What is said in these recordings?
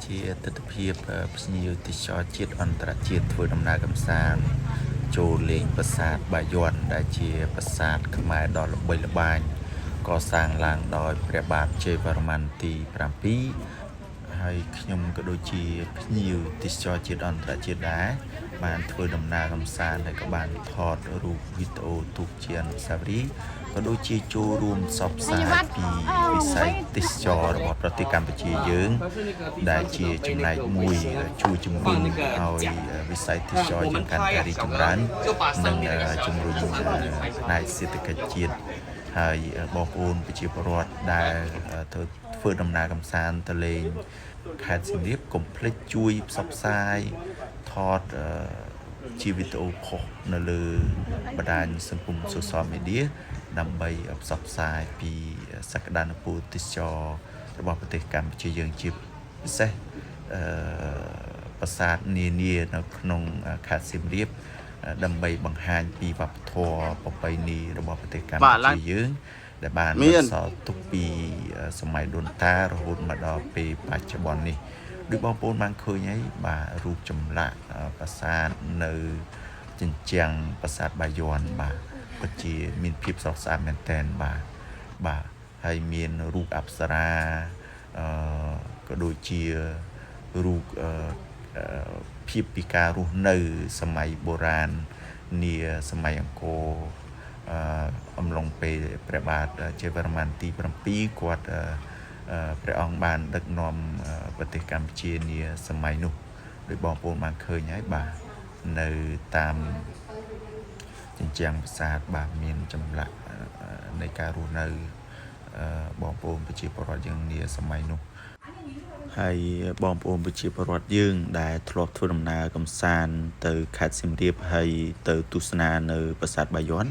ជាទស្សនភាពភ្ញៀវទេសចរជាតិអន្តរជាតិធ្វើដំណើរកម្សាន្តចូលលេងប្រាសាទបាយ័នដែលជាប្រាសាទខ្មែរដ៏ល្បីល្បាញកសាងឡើងដោយព្រះបាទជ័យវរ្ម័នទី7ហើយខ្ញុំក៏ដូចជាភ្ញៀវទេសចរជាតិអន្តរជាតិដែរបានធ្វើដំណើរកម្សាន្តហើយក៏បានថតរូបវីដេអូទុកជាអនុស្សាវរីយ៍ក៏ដូចជាចូលរួមផ្សព្វផ្សាយពីវិស័យទេសចររបស់ប្រទេសកម្ពុជាយើងដែលជាចំណែកមួយជួយជំរុញឲ្យវិស័យទេសចរយើងកាន់តែរីកចម្រើននិងជំរុញផ្នែកសេដ្ឋកិច្ចជាតិហើយបងប្អូនប្រជាពលរដ្ឋដែលធ្វើដំណើរកម្សាន្តទៅលេងខេត្តសៀមរាបកុំភ្លេចជួយផ្សព្វផ្សាយថតជាវីដេអូផុសនៅលើបណ្ដាញសង្គម social media ដើម្បីផ្សព្វផ្សាយពីសក្តានុពលទេសចររបស់ប្រទេសកម្ពុជាយើងជាពិសេសប្រាសាទនានានៅក្នុងខេត្តសៀមរាបដើម្បីបង្ហាញពីវប្បធម៌ប្រពៃណីរបស់ប្រទេសកម្ពុជាយើងដែលបានបន្សល់ទុកពីសម័យដូនតារហូតមកដល់ពេលបច្ចុប្បន្ននេះដូចបងប្អូនបានឃើញហើយបាទរូបចម្លាក់ប្រាសាទនៅជញ្ជាំងប្រាសាទបាយ័នបាទពិតជាមានភាពស្រស់ស្អាតមែនទែនបាទហើយមានរូបអប្សរាក៏ដូចជារូបភាពពីការរស់នៅសម័យបុរាណនាសម័យអង្គរអំឡុងពេលព្រះបាទជ័យវរ្ម័នទី7គាត់ព្រះអង្គបានដឹកនាំប្រទេសកម្ពុជានាសម័យនោះដោយបងប្អូនបានឃើញហើយបាទនៅតាមជញ្ជាំងប្រាសាទបាទមានចម្លាក់នៃការរស់នៅបងប្អូនប្រជាពលរដ្ឋយើងនាសម័យនោះហើយបងប្អូនប្រជាពលរដ្ឋយើងដែលធ្លាប់ធ្វើដំណើរកម្សាន្តទៅខេត្តសៀមរាបហើយទៅទស្សនានៅប្រាសាទបាយ័ន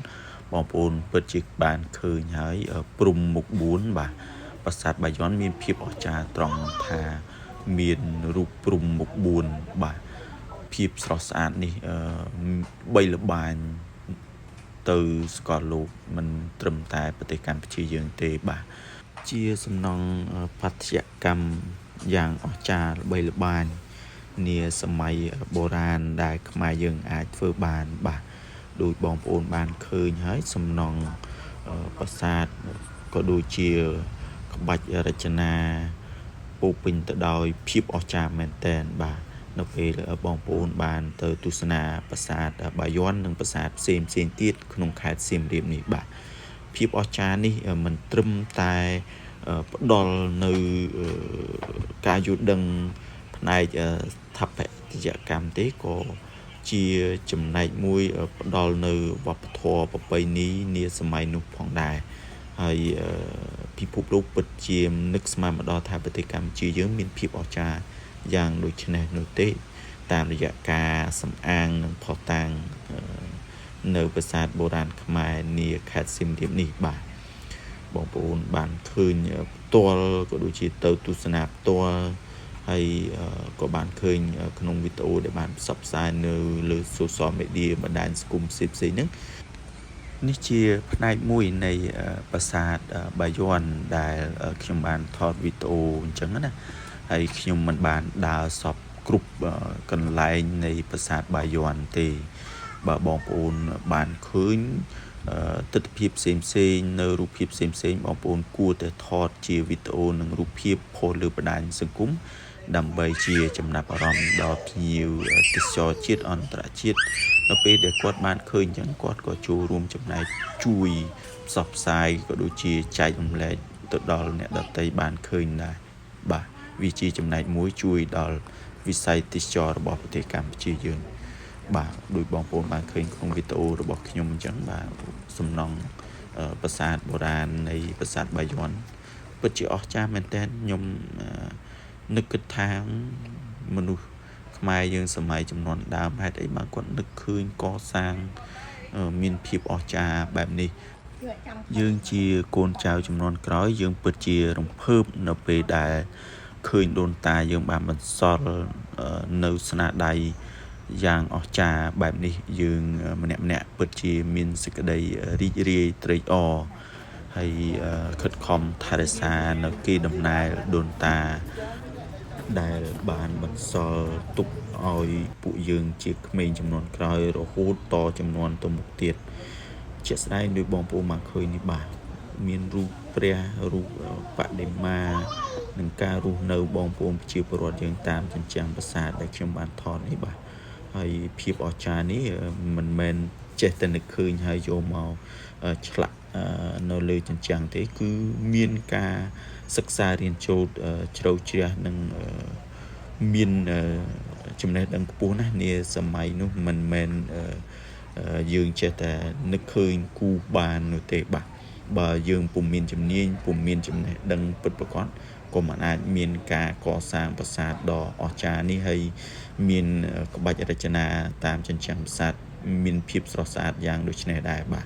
បងប្អូនពិតជាបានឃើញហើយព្រំមុខ4បាទប្រាសាទបាយ័នមានភាពអស្ចារ្យត្រង់ថាមានរូបព្រំមុខ4បាទភាពស្រស់ស្អាតនេះបីល្បាញទៅស្គាល់លោកមិនត្រឹមតែប្រទេសកម្ពុជាយើងទេបាទជាសំណង់បត្យកម្មយ៉ាងអស្ចារ្យល្បីល្បាញនាសម័យបុរាណដែលខ្មែរយើងអាចធ្វើបានបាទដោយបងប្អូនបានឃើញហើយសំណង់ប្រាសាទក៏ដូចជាក្បាច់រចនាពោពេញទៅដោយភាពអស្ចារ្យមែនទែនបាទនៅពេលបងប្អូនបានទៅទស្សនាប្រាសាទបាយ័ននិងប្រាសាទផ្សេងទៀតក្នុងខេត្តសៀមរាបនេះបាទភាពអស្ចារ្យនេះមិនត្រឹមតែផ្ដល់នៅការយល់ដឹងផ្នែកស្ថាបត្យកម្មទេក៏ជាចំណែកមួយផ្ដល់នៅវប្បធម៌ប្រពៃណីនាសម័យនោះផងដែរហើយពិភពលោកពិតជានឹកស្មានមកដល់ថាប្រទេសកម្ពុជាយើងមានភាពអស្ចារ្យយ៉ាងដូចនេះនោះទេតាមរយៈការសម្អាងនិងផុសតាងនៅប្រាសាទបុរាណខ្មែរនាខេត្តសៀមរាបនេះបាទបងប្អូនបានឃើញផ្ទាល់ក៏ដូចជាទៅទស្សនាផ្ទាល់ហើយក៏បានឃើញក្នុងវីដេអូដែលបានផ្សព្វផ្សាយនៅលើ social media បណ្ដាញសង្គមផ្សេងៗហ្នឹងនេះជាផ្នែកមួយនៃប្រាសាទបាយ័នដែលខ្ញុំបានថតវីដេអូអញ្ចឹងណាហើយខ្ញុំមិនបានដើរសពគ្រប់កន្លែងនៃប្រាសាទបាយ័នទេបើបងប្អូនបានឃើញទស្សនភាពផ្សេងនៅរូបភាពផ្សេងបងប្អូនគួរតែថតជាវីដេអូនិងរូបភាពផុសលើបណ្ដាញសង្គមដើម្បីជាចំណាប់អារម្មណ៍ដល់ភ្ញៀវទេសចរជាតិអន្តរជាតិនៅពេលដែលគាត់បានឃើញអញ្ចឹងគាត់ក៏ចូលរួមចំណែកជួយផ្សព្វផ្សាយក៏ដូចជាចែករំលែកទៅដល់អ្នកដទៃបានឃើញដែរបាទវាជាចំណែកមួយជួយដល់វិស័យទេសចររបស់ប្រទេសកម្ពុជាយើងបាទដោយបងប្អូនបានឃើញក្នុងវីដេអូរបស់ខ្ញុំអញ្ចឹងបាទសំណង់ប្រាសាទបុរាណនៃប្រាសាទបាយ័នពិតជាអស្ចារ្យមែនទែនខ្ញុំនឹកគិតថាមនុស្សខ្មែរយើងសម័យជំនាន់ដើមហេតុអីបានគាត់នឹកឃើញកសាងមានភាពអស្ចារ្យបែបនេះយើងជាកូនចៅជំនាន់ក្រោយយើងពិតជារំភើបនៅពេលដែលឃើញដូនតាយើងបានបន្សល់នៅស្នាដៃយ៉ាងអស្ចារ្យបែបនេះយើងម្នាក់ពិតជាមានសេចក្តីរីករាយត្រេកអរហើយខិតខំថែរក្សានៅកេរដំណែលដូនតា ដែលបានបន្សល់ទុកឲ្យពួកយើងជាក្មេងចំនួនក្រោយរហូតតចំនួនទៅមុខទៀតជាក់ស្ដែងដោយបងប្អូនបានឃើញនេះបាទមានរូបព្រះរូបបដិមានិងការរស់នៅបងប្អូនប្រជាពលរដ្ឋយើងតាមជញ្ជាំងប្រាសាទដែលខ្ញុំបានថតនេះបាទហើយភាពអស្ចារ្យនេះមិនមែនចេះតែនឹកឃើញហើយយកមកឆ្លាក់នៅលើជញ្ជាំងទេគឺមានការសិក្សារៀនចូលជ្រៅជ្រះនិងមានចំណេះដឹងខ្ពស់ណាស់នាសម័យនោះមិនមែនយើងចេះតែនឹកឃើញគូបាននោះទេបាទបើយើងពុំមានជំនាញពុំមានចំណេះដឹងពិតប្រាកដក៏មិនអាចមានការកសាងប្រាសាទដ៏អស្ចារ្យនេះហើយមានក្បាច់រចនាតាមជញ្ជាំងប្រាសាទមានភាពស្រស់ស្អាតយ៉ាងដូចនេះដែរបាទ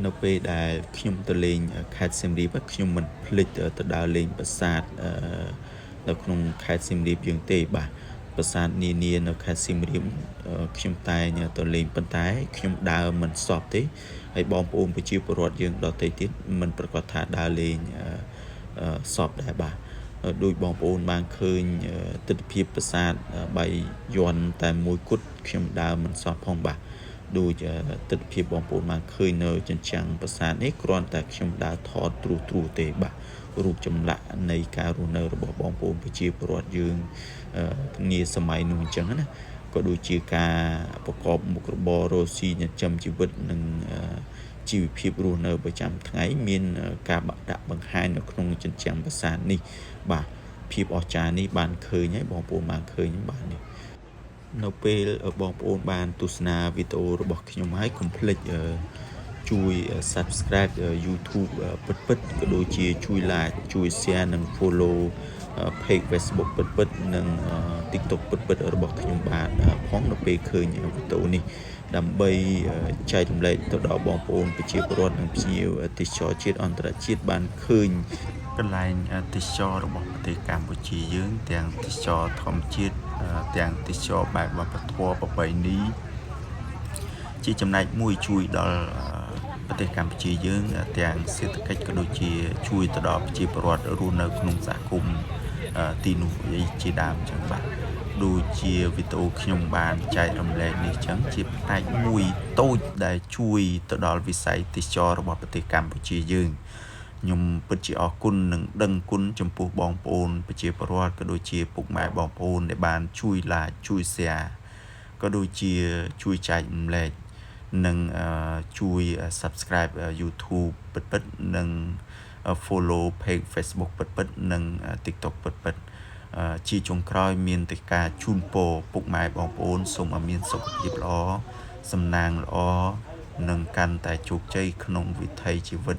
នៅពេលដែលខ្ញុំទៅលេងខេត្តសៀមរាបខ្ញុំមិនភ្លេចទៅដើរលេងប្រាសាទនៅក្នុងខេត្តសៀមរាបយើងទេបាទប្រាសាទនានានៅខេត្តសៀមរាបខ្ញុំតែងទៅលេងប៉ុន្តែខ្ញុំដើរមិនសពទេហើយបងប្អូនប្រជាពលរដ្ឋយើងដទៃទៀតមិនប្រកាសថាដើរលេងសពដែរបាទដោយបងប្អូនបានឃើញទិដ្ឋភាពប្រាសាទបាយ័នតែមួយគត់ខ្ញុំដើរមិនសពផងបាទដូចទិដ្ឋភាពបងប្អូនបានឃើញនៅជញ្ជាំងប្រាសាទនេះគ្រាន់តែខ្ញុំដើរថតត្រួសទេបាទរូបចម្លាក់នៃការរស់នៅរបស់បងប្អូនប្រជាពលរដ្ឋយើងនាសម័យនោះអញ្ចឹងណាក៏ដូចជាការប្រកបមុខរបររកស៊ីចិញ្ចឹមជីវិតនិងជីវភាពរស់នៅប្រចាំថ្ងៃមានការបាក់ដាក់បង្ហាញនៅក្នុងជញ្ជាំងប្រាសាទនេះបាទភាពអស្ចារ្យនេះបានឃើញហើយបងប្អូនបានឃើញបាទនេះនៅពេលបងប្អូនបានទស្សនាវីដេអូរបស់ខ្ញុំហើយកុំភ្លេចជួយ Subscribe YouTube ពិតក៏ដូចជាជួយ Like ជួយ Share និង Follow Page Facebook ពិតនិង TikTok ពិតរបស់ខ្ញុំបាទផងនៅពេលឃើញវីដេអូនេះដើម្បីចែករំលែកទៅដល់បងប្អូនប្រជាពលរដ្ឋនិងភ្ញៀវទេសចរជាតិអន្តរជាតិបានឃើញកន្លែងទេសចររបស់ប្រទេសកម្ពុជាយើងទាំងទេសចរធម្មជាតិទាំងទេសចរបែបវប្បធម៌ប្រពៃណីជាចំណែកមួយជួយដល់ប្រទេសកម្ពុជាយើងទាំងសេដ្ឋកិច្ចក៏ដូចជាជួយទៅដល់ប្រជាពលរដ្ឋរស់នៅក្នុងសហគមន៍ទីនោះជាដើមចឹងបាទដូចជាវីដេអូខ្ញុំបានចែករំលែកនេះចឹងជាផ្នែកមួយតូចដែលជួយទៅដល់វិស័យទេសចររបស់ប្រទេសកម្ពុជាយើងខ្ញុំពិតជាអរគុណនិងដឹងគុណចំពោះបងប្អូនប្រជាពលរដ្ឋក៏ដូចជាពុកម៉ែបងប្អូនដែលបានជួយ Like ជួយ Share ក៏ដូចជាជួយចែករំលែកនិងជួយ Subscribe YouTube ពិតនិង Follow Page Facebook ពិតនិង TikTok ពិតជាចុងក្រោយមានតែការជូនពរពុកម៉ែបងប្អូនសូមឲ្យមានសុខភាពល្អសំណាងល្អនិងកាន់តែជោគជ័យក្នុងវិថីជីវិត